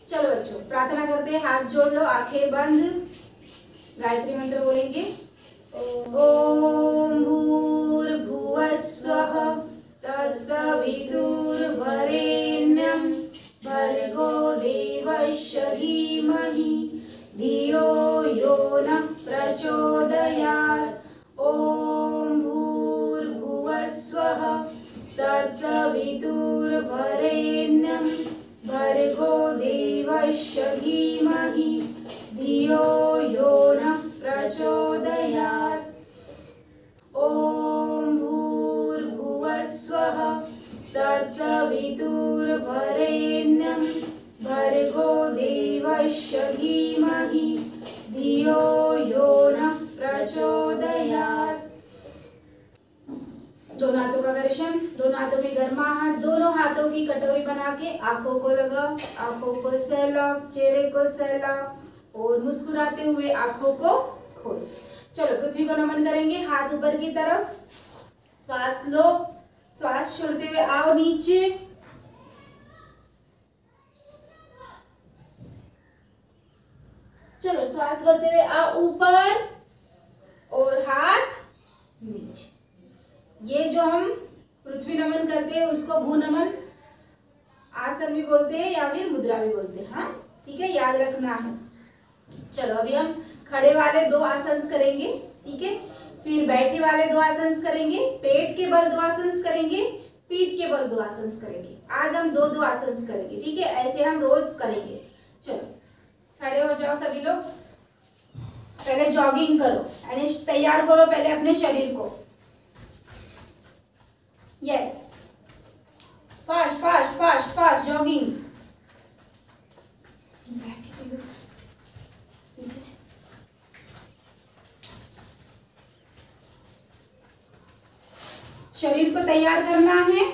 चलो बच्चों प्रार्थना करते हैं, हाथ जोड़ लो, आंखें बंद, गायत्री मंत्र बोलेंगे। ओम भूर्भुवस्वः तत्सवितुर्वरेण्यं भर्गो देवस्य धीमहि धियो यो नः प्रचोदयात्। ओम भूर्भुवस्वः तत्सवितुर्वरेण्यं भर्गो देवस्य धीमहि धियो यो नः प्रचोदयात्। ओम भूर्भुवस्वः तत्सवितुर्वरेण्यं भर्गो देवस्य धीमहि धियो यो नः प्रचोदयात्। दोनों हाथों का दर्शन, दोनों हाथों में गर्माहट, दोनों हाथों की कटोरी बना के आंखों को लगा, आंखों को सहलाओ, चेहरे को सहलाओ और मुस्कुराते हुए आंखों को खोलो। चलो पृथ्वी को नमन करेंगे, हाथ ऊपर की तरफ, श्वास लो, श्वास छोड़ते हुए आओ नीचे, चलो श्वास भरते हुए आओ ऊपर और हाथ नीचे। ये जो हम पृथ्वी नमन करते हैं उसको भू नमन आसन भी बोलते हैं या फिर मुद्रा भी बोलते हैं। हाँ ठीक है, याद रखना है। चलो अभी हम खड़े वाले 2 आसन करेंगे, ठीक है, फिर बैठे वाले 2 आसन करेंगे, पेट के बल 2 आसन करेंगे, पीठ के बल 2 आसन करेंगे। आज हम 2-2 आसन करेंगे, ठीक है, ऐसे हम रोज करेंगे। चलो खड़े हो जाओ सभी लोग, पहले जॉगिंग करो, यानी तैयार करो पहले अपने शरीर को। Yes, fast fast fast fast jogging. शरीर को तैयार करना है।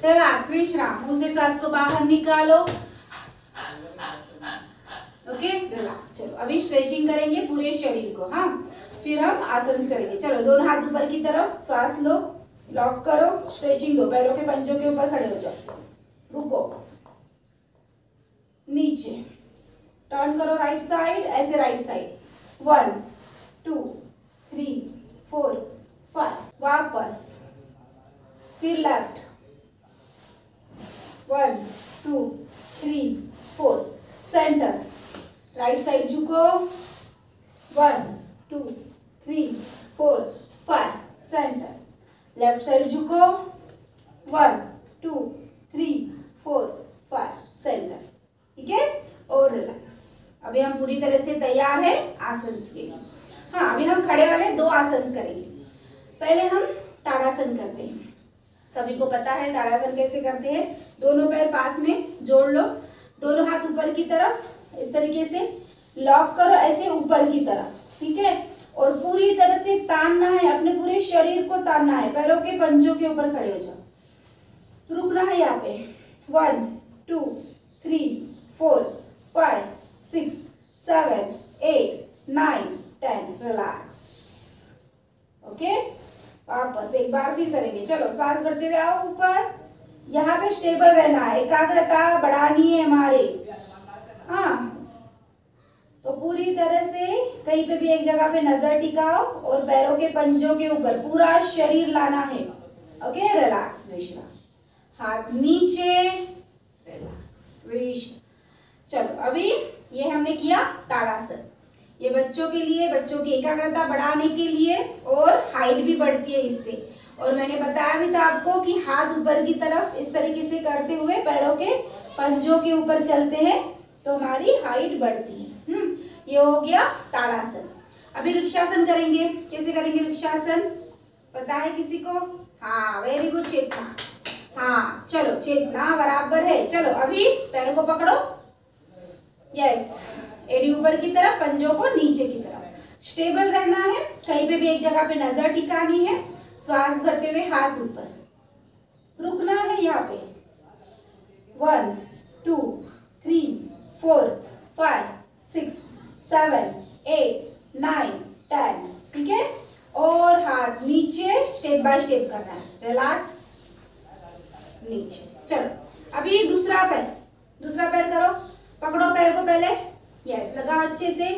रिलैक्स, विश्राम, मुंह से सांस को बाहर निकालो। Okay relax. चलो अभी स्ट्रेचिंग करेंगे पूरे शरीर को, हाँ, फिर हम आसन करेंगे। चलो दोनों हाथ ऊपर की तरफ, श्वास लो, लॉक करो, स्ट्रेचिंग दो, पैरों के पंजों के ऊपर खड़े हो जाओ, रुको, नीचे, टर्न करो राइट साइड, ऐसे राइट साइड, 1 2 3 4 5, वापस, फिर लेफ्ट, 1 2 3 4, सेंटर, राइट साइड झुको, 1 2 3 4 5, सेंटर, लेफ्ट साइड झुको, 1 2 3 4 5, सेंटर, ठीक है, और रिलैक्स। अभी हम पूरी तरह से तैयार है आसन के लिए। हाँ अभी हम खड़े वाले 2 आसन करेंगे। पहले हम ताड़ासन करते हैं, सभी को पता है ताड़ासन कैसे करते हैं। दोनों पैर पास में जोड़ लो, दोनों हाथ ऊपर की तरफ, इस तरीके से लॉक करो, ऐसे ऊपर की तरफ, ठीक है, और पूरी तरह से तानना है, अपने पूरे शरीर को तानना है, पैरों के पंजों के ऊपर खड़े हो जाओ, रुकना है यहाँ पे, 1 2 3 4 5 6 7 8 9 10, रिलैक्स। ओके वापस एक बार फिर करेंगे। चलो श्वास भरते हुए आओ ऊपर, यहाँ पे स्टेबल रहना है, एकाग्रता बढ़ानी है हमारे। हाँ तो पूरी तरह से कहीं पे भी एक जगह पे नजर टिकाओ और पैरों के पंजों के ऊपर पूरा शरीर लाना है। ओके रिलैक्स, विश्राम, हाथ नीचे, रिलैक्स, विश्राम। चलो अभी ये हमने किया ताड़ासन, ये बच्चों के लिए, बच्चों की एकाग्रता बढ़ाने के लिए, और हाइट भी बढ़ती है इससे। और मैंने बताया भी था आपको कि हाथ ऊपर की तरफ इस तरीके से करते हुए पैरों के पंजों के ऊपर चलते हैं तो हमारी हाइट बढ़ती है। ये हो गया ताड़ासन। अभी वृक्षासन करेंगे। कैसे करेंगे वृक्षासन, पता है किसी को? हाँ वेरी गुड, चेतना। हाँ चलो चेतना बराबर है। चलो अभी पैरों को पकड़ो, यस, एड़ी ऊपर की तरफ, पंजों को नीचे की तरफ, स्टेबल रहना है, कहीं पे भी एक जगह पे नजर टिकानी है, श्वास भरते हुए हाथ ऊपर, रुकना है यहाँ पे, 1 2 3 4 5 6 7 8 9 10। ठीक है, और हाथ नीचे स्टेप बाय स्टेप करना है, रिलैक्स नीचे। चलो अभी दूसरा पैर करो, पकड़ो पैर को पहले, यस लगा अच्छे से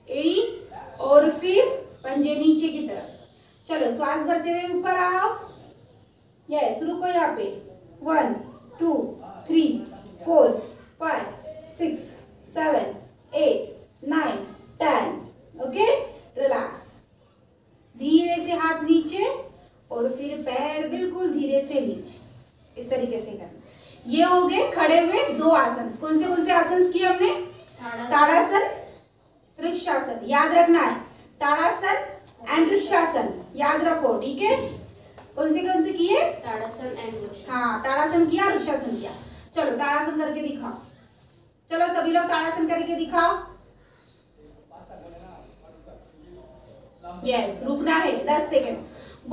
एड़ी, और फिर पंजे नीचे की तरफ। चलो श्वास भरते हुए ऊपर आओ, यस रुको यहाँ पे, 1 2 3 4 5 6 7 8 9 10। ओके, रिलैक्स, धीरे से हाथ नीचे और फिर पैर बिल्कुल धीरे से नीचे, इस तरीके से करना। ये हो गए खड़े हुए दो आसन। कौन से आसन किए हमने? ताड़ासन, वृक्षासन, याद रखना है, ताड़ासन एंड वृक्षासन, याद रखो। ठीक है, कौन से किए? ताड़ासन एंड वृक्षासन। हाँ, ताड़ासन किया, वृक्षासन किया। चलो ताड़ासन करके दिखाओ, चलो सभी लोग ताड़ासन करके दिखाओ। यस, रुकना है 10 सेकेंड।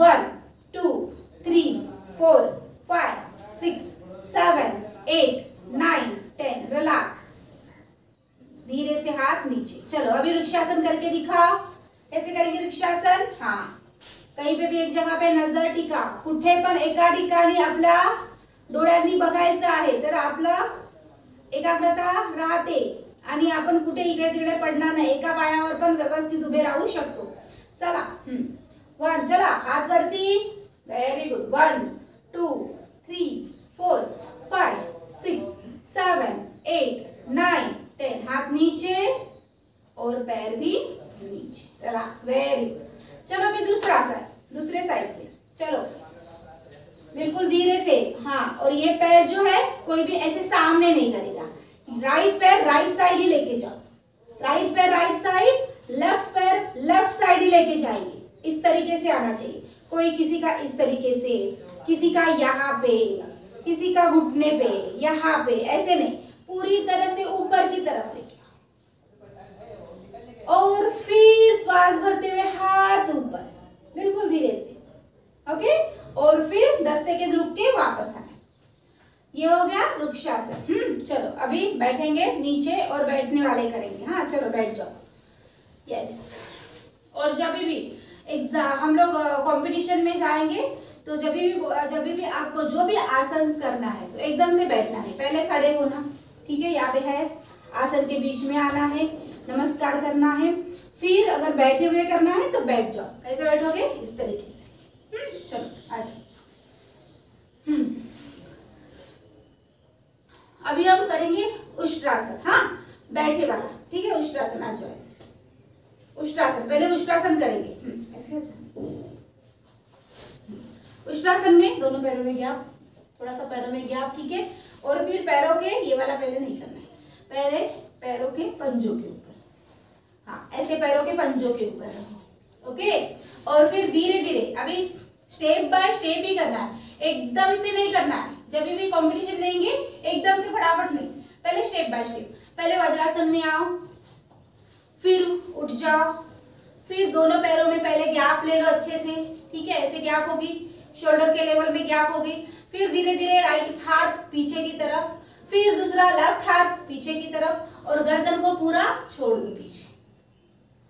1 2 3 4 5 6 7 8 9 10। रिलैक्स, धीरे से हाथ नीचे। चलो अभी वृक्षासन करके दिखाओ, कैसे करेंगे वृक्षासन? हाँ, कहीं पे भी एक जगह पे नजर टिका, कुठे पण एका ठिकाणी आपल्या डोळ्यांनी बघायचं आहे, तर आपलं एकाग्रता राहते आणि आपण कुठे इकडे तिकडे पडणार नाही, एका पायावर पण व्यवस्थित उभे राहू शकतो। चला 1, चला हात वरती, व्हेरी गुड। 1 2 3 4 5 6 7 8 9 10। हाथ नीचे और पैर भी नीचे, रिलैक्स, वेरी गुड। चलो अभी दूसरा आसन, दूसरे साइड से, चलो बिल्कुल धीरे से। हाँ, और ये पैर जो है कोई भी ऐसे सामने नहीं करेगा, राइट पैर राइट साइड ही लेके जाओ, राइट पैर राइट साइड, लेफ्ट पैर लेफ्ट साइड ही लेके जाएंगे, इस तरीके से आना चाहिए। कोई किसी का इस तरीके से, किसी का यहाँ पे, किसी का घुटने पे, यहाँ पे, ऐसे नहीं, पूरी तरह से ऊपर की तरफ लेके आओ, और फिर श्वास भरते हुए हाथ ऊपर, बिल्कुल धीरे से। ओके, और फिर 10 सेकेंड रुक के वापस आना। ये हो गया वृक्षासन। चलो अभी बैठेंगे नीचे और बैठने वाले करेंगे। हाँ चलो बैठ जाओ, यस। और जब भी एग्जाम हम लोग कंपटीशन में जाएंगे तो जब भी आपको जो भी आसन करना है तो एकदम से बैठना है, पहले खड़े होना, ठीक है, यहाँ पे है, आसन के बीच में आना है, नमस्कार करना है, फिर अगर बैठे हुए करना है तो बैठ जाओ। कैसे बैठोगे? इस तरीके से। चलो आ जाओ। अभी हम करेंगे उष्ट्रासन। हाँ, बैठे वाला, ठीक है, उष्ट्रासन। आ जाओ ऐसे, उष्ट्रासन, पहले उष्ट्रासन करेंगे, ऐसे आ जाओ। उष्ट्रासन में दोनों पैरों में गैप, थोड़ा सा पैरों में गैप, ठीक है, और फिर पैरों के ये वाला पहले नहीं करना है, पहले पैरों के पंजों के ऊपर, हाँ ऐसे पैरों के पंजों के ऊपर रहो, ओके। और फिर धीरे धीरे अभी स्टेप बाय स्टेप ही करना है, एकदम से नहीं करना है। जब भी कंपटीशन लेंगे एकदम से फटाफट नहीं, पहले स्टेप बाय स्टेप। पहले वज्रासन में आओ, फिर उठ जाओ, फिर दोनों पैरों में पहले गैप ले लो अच्छे से, ठीक है, ऐसे गैप होगी, शोल्डर के लेवल में गैप होगी। फिर धीरे धीरे राइट हाथ पीछे की तरफ, फिर दूसरा लेफ्ट हाथ पीछे की तरफ, और गर्दन को पूरा छोड़ दो पीछे,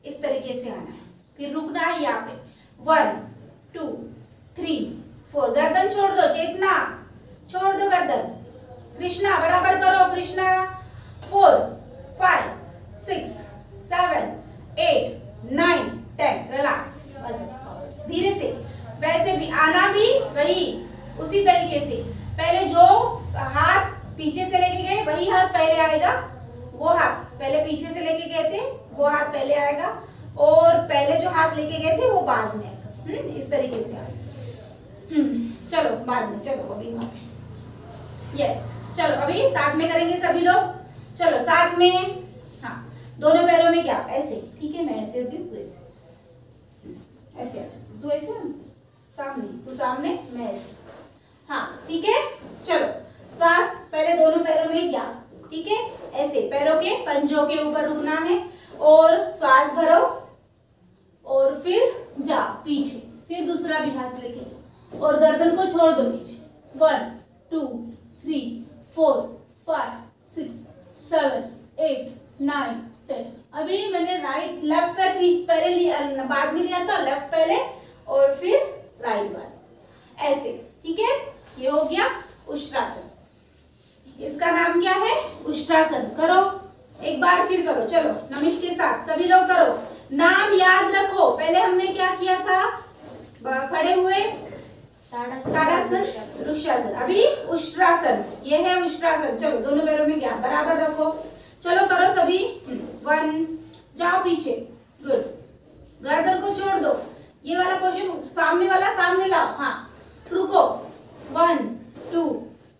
इस तरीके से आना है। फिर रुकना है यहाँ पे, 1 2 3 4, गर्दन छोड़ दो, चेतना छोड़ दो गर्दन, कृष्णा बराबर करो, कृष्णा, 4 5 6 7 8 9 10, रिलैक्स, धीरे से। वैसे भी आना भी वही उसी तरीके से, पहले जो हाथ पीछे से लेके गए वही हाथ पहले आएगा, वो हाथ पहले पीछे से लेके गए थे वो हाथ पहले आएगा, और पहले जो हाथ लेके गए थे वो बाद में आएगा, इस तरीके से आएगा। चलो बाद में, चलो अभी वहां पे, यस। चलो अभी साथ में करेंगे सभी लोग, चलो साथ में। हाँ, दोनों पैरों में क्या, ऐसे, ठीक है, मैं ऐसे होती हूँ, तू ऐसे, ऐसे आ जाओ, तू ऐसे सामने, तू सामने, मैं ऐसे, हाँ ठीक है। चलो श्वास पहले दोनों पैरों में क्या, ठीक है, ऐसे पैरों के पंजों के ऊपर रुकना है, और श्वास भरो, और फिर जा पीछे, फिर दूसरा भी हाथ लेके जाओ, और गर्दन को छोड़ दो नीचे, 1 2 3 4 5 6 7 8 9 10। अभी मैंने राइट लेफ्ट पैर पहले लिया, बाद में लिया था, लेफ्ट पहले और फिर राइट बाद, ऐसे। ठीक है, ये हो गया उष्ट्रासन। इसका नाम क्या है? उष्ट्रासन। करो एक बार, फिर करो, चलो नमिश के साथ सभी लोग करो। नाम याद रखो, पहले हमने क्या किया था? खड़े हुए ताड़ासन, वृक्षासन, अभी उष्ट्रासन। ये है उष्ट्रासन। चलो दोनों पैरों में क्या बराबर रखो, चलो करो सभी। 1, जाओ पीछे, गुड। गर्दन को छोड़ दो, ये वाला पोजीशन, सामने वाला सामने लाओ। हाँ, रुको। 1 2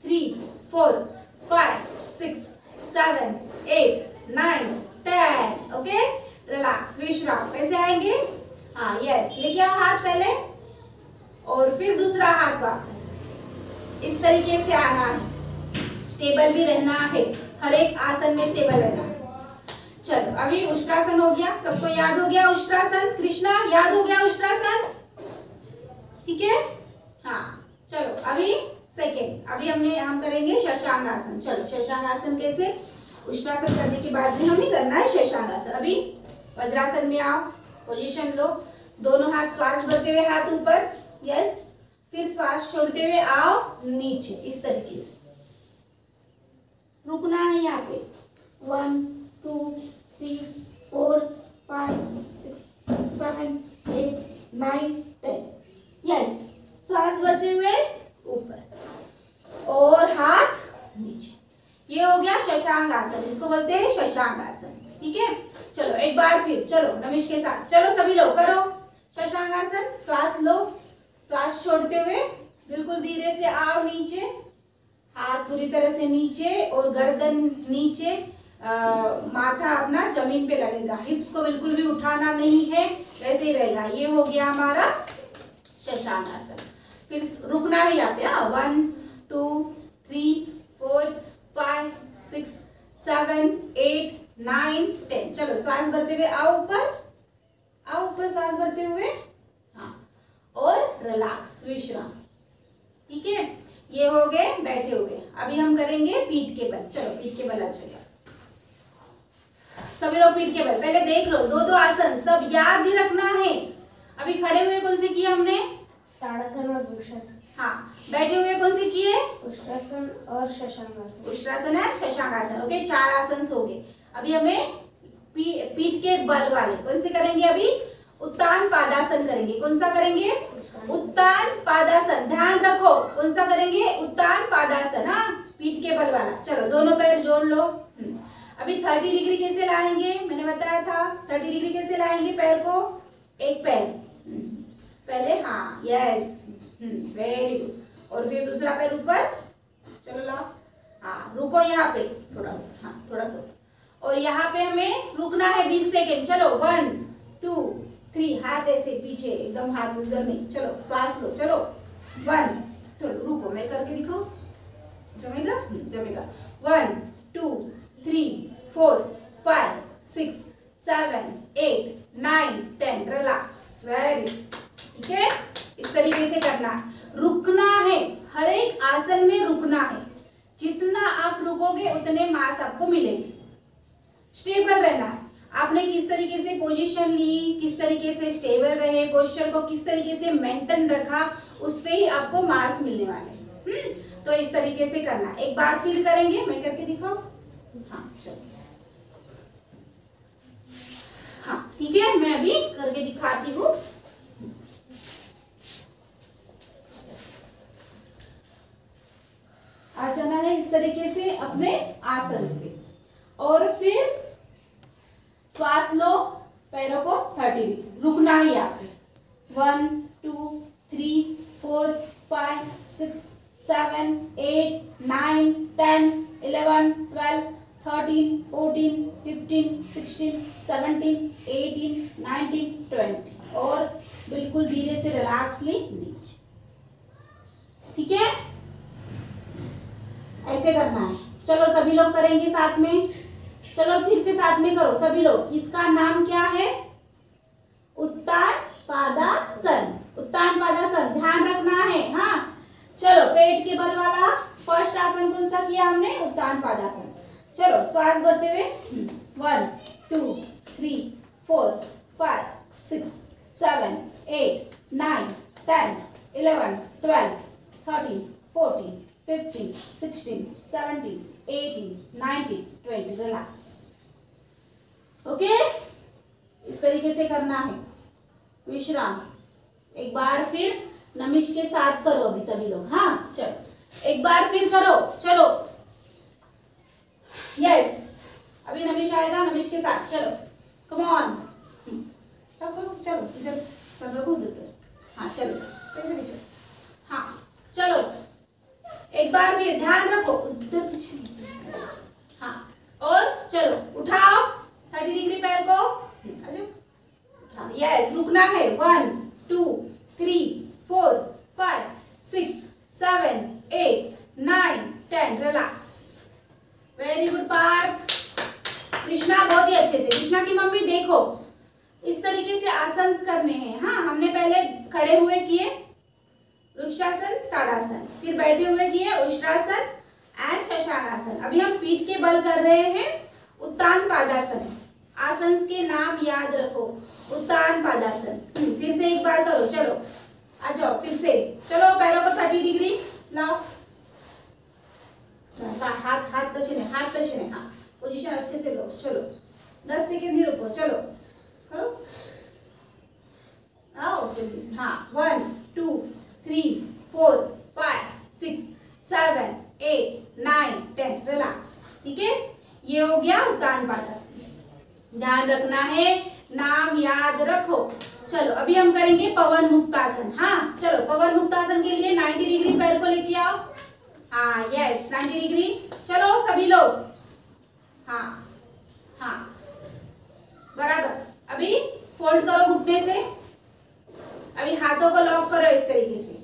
3 4 5 6 7 8 9 10। ओके, रिलैक्स, विश्राम। कैसे आएंगे? हाँ, यस, लेके आओ हाथ पहले और फिर दूसरा हाथ वापस। इस तरीके से आना है, स्टेबल भी रहना है, हर एक आसन में स्टेबल रहना है। चलो अभी उष्ट्रासन हो गया, सबको याद हो गया उष्ट्रासन? कृष्णा याद हो गया उष्ट्रासन? ठीक है, हाँ। चलो अभी सेकेंड, अभी हम करेंगे शशांगासन। चलो शशांगासन कैसे? उष्ट्रासन करने के बाद भी हमें करना है शशांगासन। अभी वज्रासन में आओ, पोजीशन लो, दोनों हाथ श्वास भरते हुए हाथ ऊपर, यस, फिर श्वास छोड़ते हुए आओ नीचे, इस तरीके से। रुकना है यहाँ पे। 1 2 3 4 5 6 7 8 9 10। यस, श्वास भरते हुए ऊपर और हाथ नीचे। ये हो गया शशांक आसन, इसको बोलते हैं शशांक आसन। ठीक है, चलो एक बार फिर, चलो नमिश के साथ, चलो सभी लोग करो शशांक आसन। श्वास लो, श्वास छोड़ते हुए बिल्कुल धीरे से आओ नीचे, हाथ पूरी तरह से नीचे और गर्दन नीचे, माथा अपना जमीन पे लगेगा, हिप्स को बिल्कुल भी उठाना नहीं है, वैसे ही रहेगा। ये हो गया हमारा शशांक आसन। फिर रुकना है यहाँ पे। 1 2 3 4 5 6 7 8 9 10। चलो श्वास भरते हुए आओ ऊपर, आओ ऊपर, श्वास भरते हुए, हाँ, और रिलैक्स, विश्राम। ठीक है, ये हो गए बैठे हुए। अभी हम करेंगे पीठ के बल। चलो पीठ के बल आ जाइए सभी लोग, पीठ के बल। पहले देख लो, दो आसन सब याद भी रखना है। अभी खड़े हुए कौन से किए हमने? ताड़ासन और वृक्षासन। हाँ, बैठे हुए कौन से किए? उष्ट्रासन और शशांकासन। उष्ट्रासन है, शशांकासन। ओके, 4 आसन हो गए। अभी हमें पीठ के बल वाले कौन से करेंगे? अभी उत्तान पादासन करेंगे। कौन सा करेंगे? उत्तान पादासन। ध्यान रखो, कौन सा करेंगे? उत्तान पादासन। हाँ, पीठ के बल वाला। चलो दोनों पैर जोड़ लो। अभी 30 डिग्री कैसे लाएंगे? मैंने बताया था 30 डिग्री कैसे लाएंगे पैर को? एक पैर पहले, हाँ, यस, वेरी गुड, और फिर दूसरा पैर ऊपर। चलो लाओ, हाँ, रुको यहाँ पे थोड़ा, हाँ, थोड़ा सा, और यहाँ पे हमें रुकना है 20 सेकेंड। चलो 1 2 3, हाथ ऐसे पीछे, एकदम हाथ उधर नहीं। चलो श्वास लो, चलो 1, थोड़ा रुको, मैं करके दिखाओ, जमेगा? जमेगा। 1 2 3 4 5 6 7 8 9 10। Relax, very. ठीक है, इस तरीके से करना है, रुकना है, हर एक आसन में रुकना है। जितना आप रुकोगे उतने मांस आपको मिलेंगे। स्टेबल रहना है, आपने किस तरीके से पोजीशन ली, किस तरीके से स्टेबल रहे, पोस्चर को किस तरीके से मेंटेन रखा, उस पे ही आपको मांस मिलने वाले। तो इस तरीके से करना। एक बार फिर करेंगे, मैं करके दिखाऊं? हाँ, चलो, हाँ, ठीक है, मैं अभी करके दिखाती हूँ। आ जाना है इस तरीके से अपने आसन से, और फिर श्वास लो, पैरों को 30 डिग्री, रुकना है यहाँ पे। 1 2 3 4 5 6 7 8 9 10 11 12 13 14 15 16 17 18 19 20, और बिल्कुल धीरे से रिलैक्सली नीचे। ठीक है, ऐसे करना है। चलो सभी लोग करेंगे साथ में। चलो फिर से साथ में करो सभी लोग। इसका नाम क्या है? उत्तान पादासन। उत्तान पादासन, ध्यान रखना है। हाँ, चलो पेट के बल वाला फर्स्ट आसन कौन सा किया हमने? उत्तान उत्तान पादासन। चलो श्वास भरते हुए 1 2 3 4 5 6 7 8 9 10 11 12 13 14 15 16 17 18 19 20। रिलैक्स। ओके, इस तरीके से करना है। विश्राम। एक बार फिर नमिश के साथ करो अभी सभी लोग। हाँ चलो एक बार फिर करो। चलो यस, अभी नमिश आएगा, नमिश के साथ चलो। कम ऑन, चलो इधर सब लोग उधर पे। हाँ चलो कैसे भी चलो। हाँ चलो एक बार फिर ध्यान रखो, उधर पीछे नहीं। हाँ और चलो उठाओ 30 डिग्री पैर को। हाँ यस, रुकना है। 1 2 3 4 5 6 7 8 9 10। Relax. Very good Parth. Krishna बहुत ही अच्छे से। कृष्णा की मम्मी देखो, इस तरीके से आसन करने हैं। हाँ हमने पहले खड़े हुए किए वृक्षासन, ताड़ासन, फिर बैठे हुए किए उष्ट्रासन एंड शशांगासन। अभी हम पीठ के बल कर रहे हैं उत्तान पादासन। आसन के नाम याद रखो, उत्तान पादासन। फिर से एक बार करो। चलो आ जाओ फिर से। चलो पैरों को 30 डिग्री लाओ। हाथ हाथ तशे नहीं, हाथ तशे नहीं। हाँ पोजीशन अच्छे से लो। चलो 10 सेकेंड ही रुको। चलो करो, आओ जल्दी से। हाँ 1 2 3 4 5 6 7 8 9 10। रिलैक्स। ठीक है, ये हो गया उत्तान पादासन। ध्यान रखना है, नाम याद रखो। चलो अभी हम करेंगे पवन मुक्तासन। हाँ चलो पवन मुक्तासन के लिए 90 डिग्री पैर को लेके आओ। हाँ यस 90 डिग्री। चलो सभी लोग। हाँ हाँ बराबर। अभी फोल्ड करो घुटने से। अभी हाथों को लॉक करो इस तरीके से।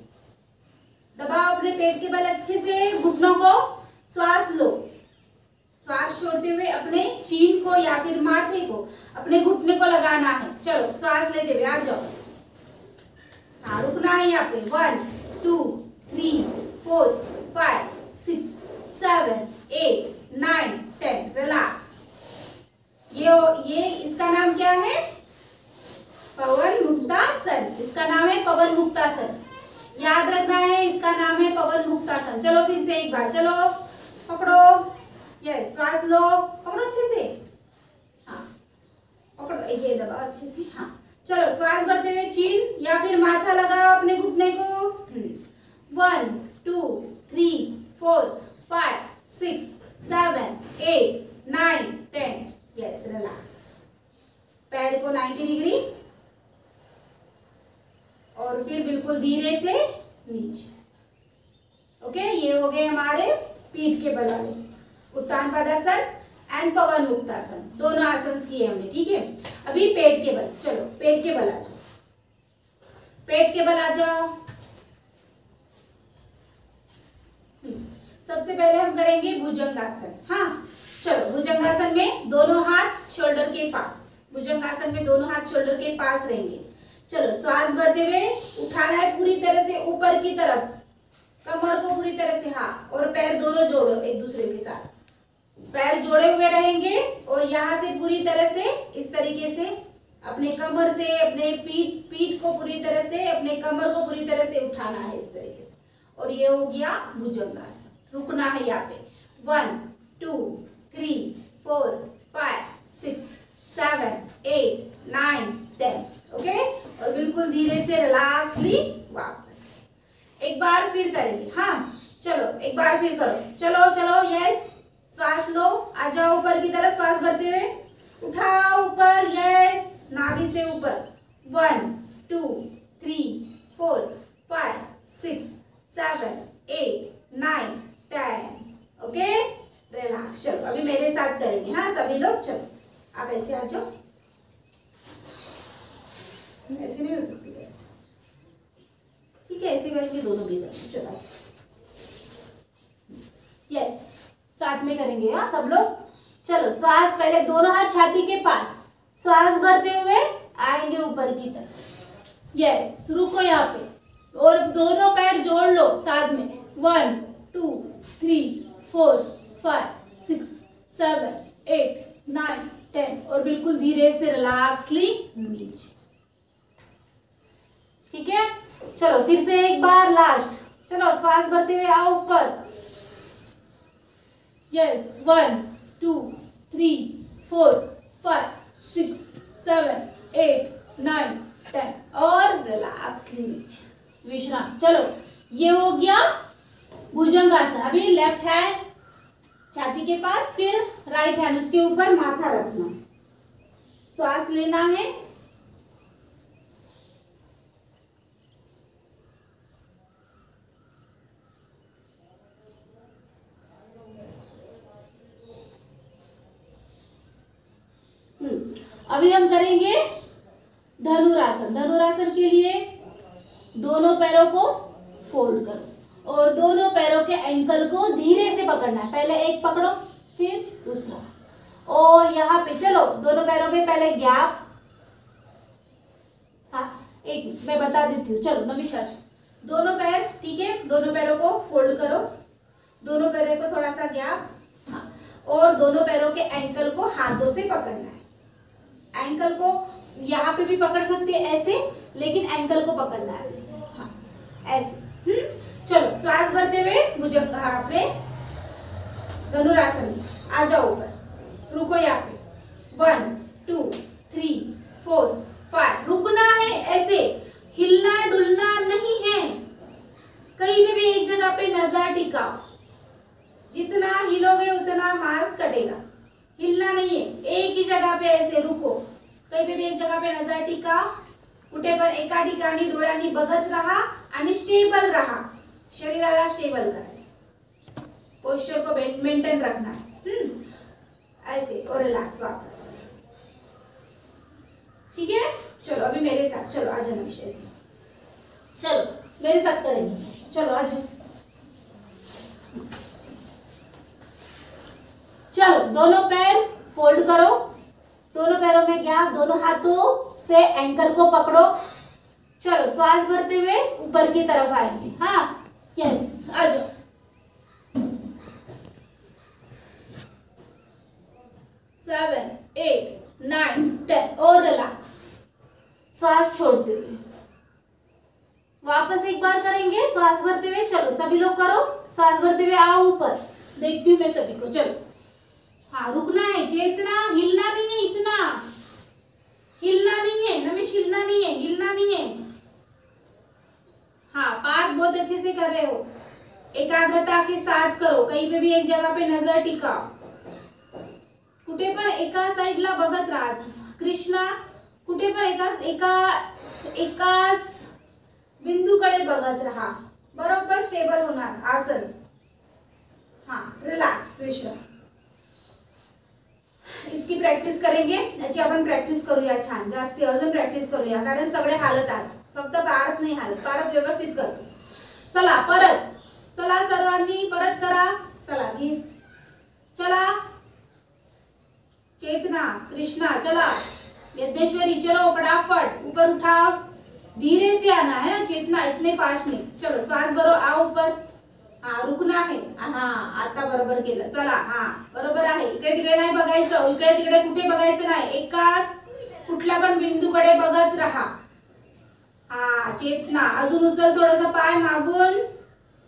दबाओ अपने पेट के बल अच्छे से घुटनों को। श्वास लो, श्वास छोड़ते हुए अपने चीन को या फिर माथे को अपने घुटने को लगाना है। चलो श्वास लेते हुए आ जाओ। हाँ रुकना है यहाँ पे। 1 2 3 4 5 6 7 8 9 10। रिलैक्स। ये इसका नाम क्या है? पवन मुक्तासन। इसका नाम है पवन मुक्तासन। याद रखना है, इसका नाम है पवन मुक्तासन। चलो फिर से एक बार। चलो पकड़ो, यस श्वास लो, पकड़ो अच्छे से। हाँ पकड़ो, ये दबाओ अच्छे से। हाँ चलो श्वास भरते हुए चीन या फिर माथा लगाओ अपने घुटने को। 1 2 3 4 5 6 7 8 9 10। Yes relax. पैर को 90 डिग्री और फिर बिल्कुल धीरे से नीचे। ओके, ये हो गए हमारे पीठ के बल वाले उत्तान पादासन एंड पवन मुक्तासन। दोनों आसन किए हमने। ठीक है, अभी पेट के बल। चलो पेट के बल आ जाओ, पेट के बल आ जाओ। सबसे पहले हम करेंगे भुजंगासन। हाँ चलो भुजंगासन में दोनों हाथ शोल्डर के पास। भुजंगासन में दोनों हाथ शोल्डर के पास रहेंगे। चलो श्वास भरते हुए उठाना है पूरी तरह से ऊपर की तरफ, कमर को पूरी तरह से। हाँ और पैर दोनों जोड़ो एक दूसरे के साथ। पैर जोड़े हुए रहेंगे और यहाँ से पूरी तरह से इस तरीके से अपने कमर से अपने पीठ को पूरी तरह से, अपने कमर को पूरी तरह से उठाना है इस तरीके से। और ये हो गया भुजंगासन। रुकना है यहाँ पे। 1 2 3 4 5 6 7 8 9 10। ओके, और बिल्कुल धीरे से रिलैक्सली वापस। एक बार फिर करेंगे। हाँ चलो एक बार फिर करो। चलो चलो यस, श्वास लो, आ जाओ ऊपर की तरफ। श्वास भरते हुए उठाओ ऊपर, यस नाभि से ऊपर। 1 2 3 4 5 6 7 8 9 10। Okay relax. चलो अभी मेरे साथ करेंगे। हाँ सभी लोग चलो, आप ऐसे आ जाओ। ऐसे नहीं हो सकती ऐसे। ठीक है, ऐसे करके दोनों भी करेंगे। चलो यस, साथ में करेंगे। हाँ सब लोग। चलो श्वास पहले दोनों हाथ छाती के पास, श्वास भरते हुए आएंगे ऊपर की तरफ। यस रुको यहाँ पे और दोनों पैर जोड़ लो साथ में। 1 2 3 4 5 6 7 8 9 10 और बिल्कुल धीरे से रिलैक्सली नीचे। ठीक है, चलो फिर से एक बार लास्ट। चलो श्वास भरते हुए आओ ऊपर। यस 1 2 3 4 5 6 7 8 9 10 और रिलैक्सली नीचे विश्राम। चलो ये हो गया भुजंगासन। अभी लेफ्ट हैंड छाती के पास, फिर राइट हैंड उसके ऊपर माथा रखना, श्वास लेना है। अभी हम करेंगे धनुरासन। धनुरासन के लिए दोनों पैरों को फोल्ड करो और दोनों पैरों के एंकल को धीरे से पकड़ना है। पहले एक पकड़ो, फिर दूसरा, और यहाँ पे चलो दोनों पैरों पे पहले गैप। हाँ एक मिनट मैं बता देती हूँ। चलो नमिशा, दोनों पैर, ठीक है, दोनों पैरों को फोल्ड करो, दोनों पैरों को थोड़ा सा गैप। हाँ, और दोनों पैरों के एंकल को हाथों से पकड़ना है। एंकल को यहाँ पे भी पकड़ सकते हैं ऐसे, लेकिन एंकल को पकड़ना है। हाँ ऐसे। चलो श्वास भरते हुए भुजंग अपने धनुरासन आ जाओ ऊपर, रुको यहाँ पे। 1 2 3 4 5 रुकना है, ऐसे हिलना डुलना नहीं है। कहीं पे भी एक जगह पे नजर टिकाओ, जितना हिलोगे उतना मांस कटेगा। हिलना नहीं है, एक ही जगह पे ऐसे रुको। कहीं पे भी एक जगह पे नजर टिका, कुठे पण एका ठिकाणी डोळ्यांनी बघत राहा आणि स्टेबल रहा, शरीराला स्टेबल करायचं, पोस्चर को मेंटेन रखना है। ऐसे और रिलैक्स वापस। ठीक है, चलो अभी मेरे साथ चलो, आ जाना विषय से, चलो मेरे साथ करेंगे। चलो आ जाओ। चलो दोनों पैर फोल्ड करो, दोनों पैरों में गैप, दोनों हाथों से एंकल को पकड़ो। चलो श्वास भरते हुए ऊपर की तरफ आएंगे। हाँ यस, आ जाओ। 7 8 9 10 और रिलैक्स, श्वास छोड़ते हुए वापस एक बार करेंगे श्वास भरते हुए। चलो सभी लोग करो, श्वास भरते हुए आओ ऊपर, देखती हूँ मैं सभी को। चलो हाँ रुकना है, चेतना, हिलना नहीं है, इतना हिलना नहीं है नमिश, हिलना नहीं है, हिलना नहीं है। हाँ पार्थ बहुत अच्छे से कर रहे हो, एकाग्रता के साथ करो, कहीं पे भी एक जगह पे नजर टिकाओ, कुठे पण एका साइडला बघत राहा। कृष्णा कुठे पण एकाच बिंदूकडे बघत राहा, बरोबर स्टेबल होणार आसन। हाँ रिलॅक्स, विश्राम। इसकी प्रॅक्टिस करेंगे, याची आपण प्रॅक्टिस करूया छान, जास्ती अजून प्रॅक्टिस करूया, कारण सगळे हालत आहेत, फक्त पारत नाही हालत, पारत व्यवस्थित करतो। चला परत, चला सर्वांनी परत करा। चला घे, चला चेतना, कृष्णा चला, यज्ञेश्वरी चलो फटाफट ऊपर उठाओ, धीरे से आना है, चेतना इतने फास्ट नहीं। चलो श्वास भरो, आओ ऊपर। हाँ रुकना है, हाँ आता बरोबर केलं। चला हाँ बरोबर आहे, इकडे तिकडे नाही बघायचं, इकडे तिकडे कुठे बघायचं नाही, एकाच कुठल्या पण बिंदूकडे बघत राहा। हाँ चेतना, अजून उचल थोडंसं पाय मागून,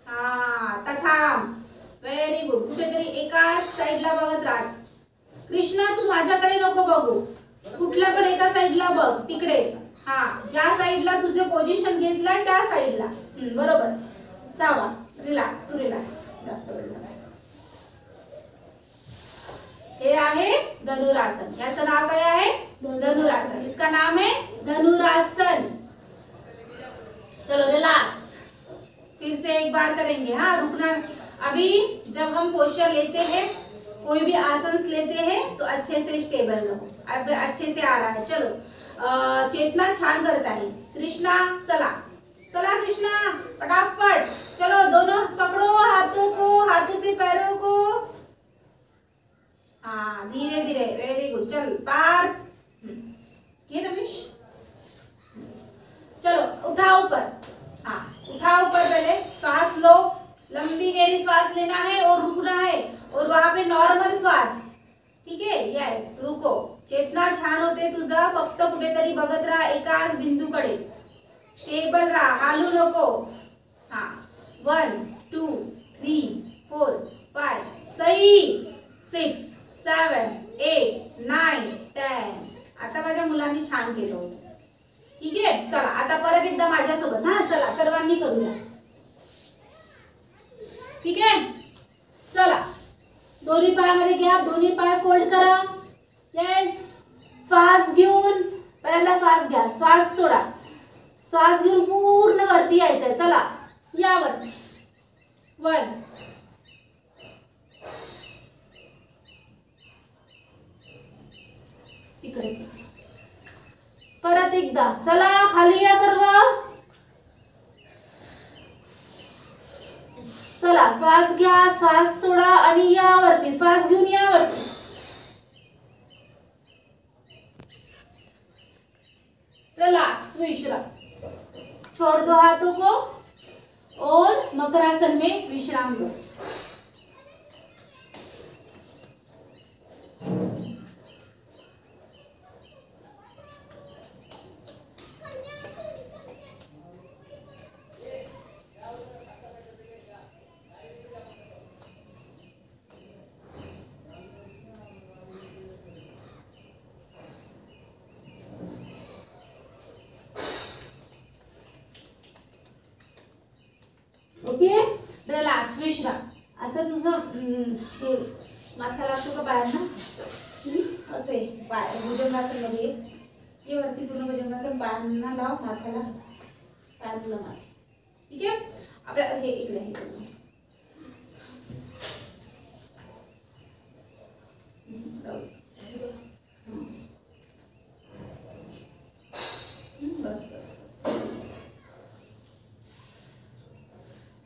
हाँ थांब, व्हेरी गुड, कुठेतरी एकाच साईडला बघत राहा। कृष्णा तू माझ्याकडे नको बघू, कुठल्या पण एका साईडला बघ, तिकडे, हाँ ज्या साईडला तुझे पोझिशन घेतलंय त्या साईडला, बरोबर। जावा रिलॅक्स, तू रिलॅक्स, जास्त वेळ झाला। हे आहे धनुरासन, याचं नाव काय आहे? धनुरासन, इसका नाम है धनुरासन। चलो रिलैक्स, फिर से एक बार करेंगे। हाँ रुकना, अभी जब हम पोस्चर लेते हैं, कोई भी आसन लेते हैं तो अच्छे से स्टेबल रहो। अब अच्छे से आ रहा है, चलो चेतना छान करता है। कृष्णा चला, चला कृष्णा फटाफट, चलो दोनों पकड़ो हाथों को, हाथों से पैरों को, हाँ धीरे धीरे, वेरी गुड। चल पार्थ, ये रमेश, चलो उठाओ ऊपर, हाँ उठाओ ऊपर, पहले श्वास लो, लंबी गहरी श्वास लेना है और रुकना है, और वहां पे नॉर्मल श्वास. ठीक आहे. येस. रुको. चेतना छान होते तुझा. फक्त कुठेतरी बघत राहा एकाच बिंदूकडे. स्टेबल राहा, हालू नको. हा. 1 2 3 4 5. सही. 6 7 8 9 10. आता माझ्या मुलांनी छान केलं होतं. ठीक आहे. चला आता परत एकदा माझ्यासोबत. हा चला सर्वांनी करूया. ठीक आहे. चला दोन्ही पायामध्ये घ्या, दोन्ही पाय फोल्ड करा. येस. श्वास घेऊन पहिल्यांदा श्वास घ्या, श्वास सोडा. श्वास घेऊन पूर्ण वरती यायचंय. चला यावर. 1 इकडे परत एकदा. चला खाली या सर्व. चला श्वास घ्या, श्वास सोडा आणि यावरती. श्वास घेऊन यावरती. रिलैक्स. विश्राम. छोड़ दो हाथों को और मकरासन में विश्राम लो. ओके. रिलॅक्स. विश्राम. आता तुझं हे माथ्याला असतो का पायांना असे पाय भुजंगासन मध्ये ये वरती. पूर्ण भुजंगासन पायांना लाव, माथ्याला पायांना माथे. ठीक आहे. आपल्या हे इकडे हे करू. बस बस बस.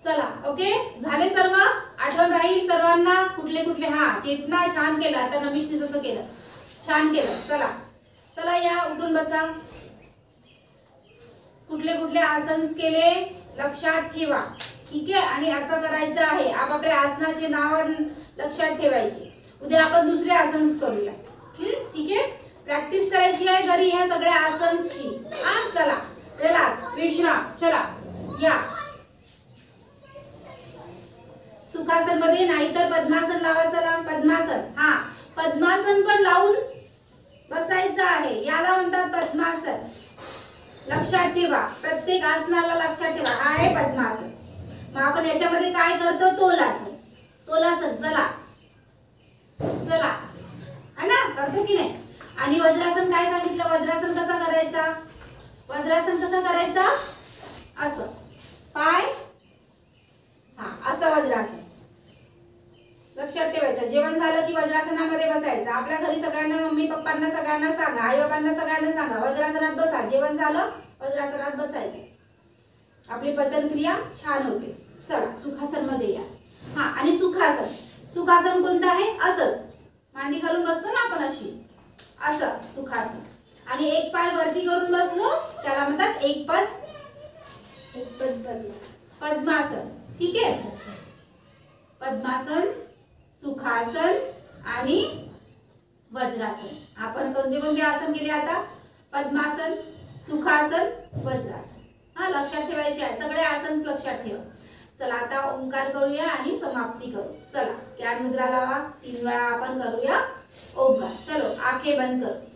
चला. ओके. झाले सर्व. आठवण राहील सर्वांना कुठले कुठले. हा चेतना छान केलं. आता नमिषने जसं केलं छान केलं. चला चला या उठून बसा. कुठले कुठले आसन्स केले लक्षात ठेवा. ठीक आहे. आणि असं करायचं आहे. आपापल्या आसनाचे नाव लक्षात ठेवायचे. उद्या आपण दुसरे आसन्स करूया. ठीक आहे. प्रॅक्टिस करायची आहे घरी ह्या सगळ्या आसन्सची. हा चला. रिलॅक्स. विश्राम. चला या. सुखासन मध्ये नाहीतर पद्मासन लावा. चला पद्मासन. हा पद्मासन पण लावून बसायचं आहे. याला म्हणतात पद्मासन. लक्षात ठेवा. प्रत्येक आसनाला लक्षात ठेवा. हा आहे पद्मासन. मग आपण याच्यामध्ये काय करतो? तोलासन. तोलासन. चला रिलॅक्स. है ना. करतो की नाही. आणि वज्रासन काय सांगितलं? वज्रासन कसा करायचा? वज्रासन कसा करायचा? असं पाय. हा असं वज्रासन. लक्षात ठेवायचं. जेवण झालं की वज्रासनामध्ये बसायचं. आपल्या घरी सगळ्यांना मम्मी पप्पांना सगळ्यांना सांगा, आई बाबांना सगळ्यांना सांगा वज्रासनात बसा. जेवण झालं वज्रासनात बसायचं. आपली पचन क्रिया छान होते. चला सुखासन मध्ये या. हा आणि सुखासन. सुखासन कोणतं आहे? असंच मांडी घालून बसतो ना आपण अशी. असं सुखासन. आणि एक पाय वरती करून बसलो त्याला म्हणतात एक पद पद्मासन. ठीक आहे. पद्मासन, सुखासन आणि वज्रासन. आपण कोणते कोणते आसन केले आता? पद्मासन, सुखासन, वज्रासन. हा लक्षात ठेवायचे आहे. सगळे आसन लक्षात ठेवा. चला आता ओंकार करूया आणि समाप्ती करू. चला ज्ञान मुद्रा लावा. 3 वेळा आपण करूया ओंकार. चलो आंखें बंद करो.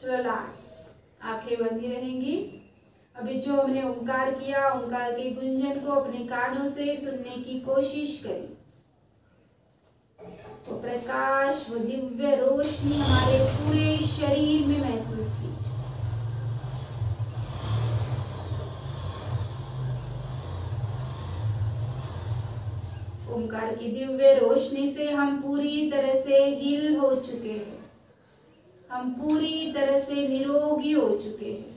रिलैक्स. आंखें बंदी रहेंगी. अभी जो हमने ओंकार किया, ओंकार के गुंजन को अपने कानों से सुनने की कोशिश करें. तो प्रकाश व दिव्य रोशनी हमारे पूरे शरीर में महसूस कीजिए. ओंकार की दिव्य रोशनी से हम पूरी तरह से हील हो चुके हैं. हम पूरी तरह से निरोगी हो चुके हैं.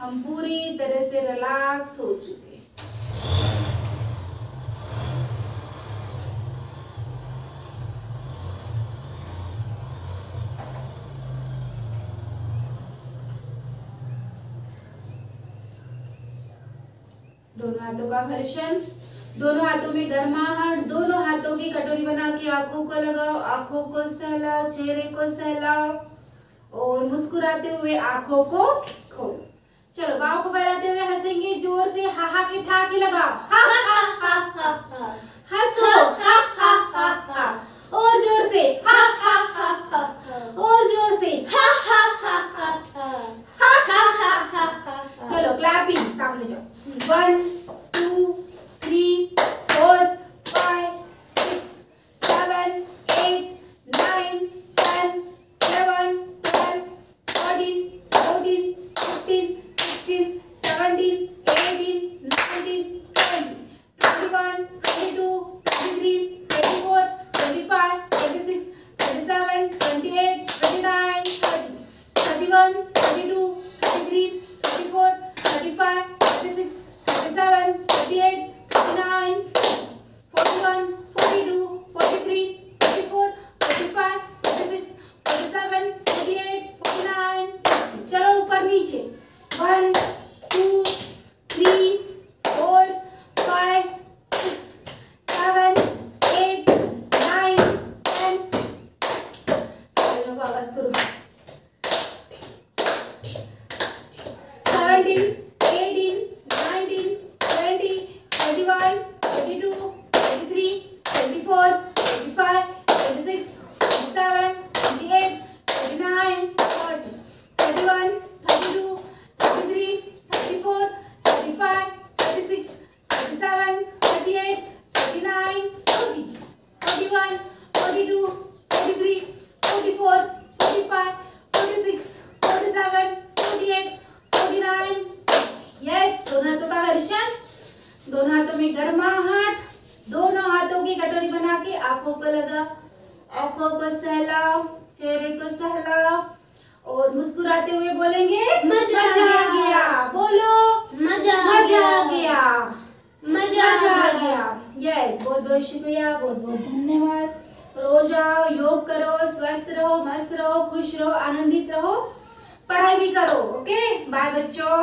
हम हम पूरी तरह से रिलैक्स हो चुके हैं। दोनों हाथों का घर्षण, दोनों हाथों में गर्माहट, दोनों हाथों की कटोरी बना के आंखों को लगाओ, आंखों को सहलाओ, चेहरे को सहलाओ और मुस्कुराते हुए आंखों को खोलो। चलो बाहों को फैलाते हुए हंसेंगे, जोर से हा हा के ठा के लगाओ, हा हा हा हा हा, हंसो, हा हा हा हा, और जोर से, हा हा हा हा, और जोर से, हा हा हा हा हा, हा हा हा हा हा। चलो क्लैपिंग, सामने जाओ। 1 2 3 4 5 6 7 8 9 10 11 12 13 14 15 16 17 18 19 20 21 22 23 24 25 26 27 28 29 30 31 32 33 34 35 36 37 38 39 41 42 43 44 45 46 47 48 49 50। चलो ऊपर नीचे 1 2 3 4 5 6 7 8 9 10। चलो को आवाज करो। 17 18 19 20 21 22 23 24 25 26 27 28 29 30 31 32 33 34 35 36 37 38 39 40 41 42 43 44 45 46 47 48 49। यस, दोनों हाथों का घर्षण, दोनों हाथों में गर्माहट, दोनों हाथों की कटोरी बना के आंखों को लगाओ, आंखों को सहलाओ, चेहरे को सहलाओ और मुस्कुराते हुए बोलेंगे मजा आ गया। बोलो मजा आ गया, मजा आ गया। यस, बहुत बहुत शुक्रिया, बहुत बहुत धन्यवाद। रोज आओ, योग करो, स्वस्थ रहो, मस्त रहो, खुश रहो, आनंदित रहो, पढ़ाई भी करो। ओके, बाय बच्चों।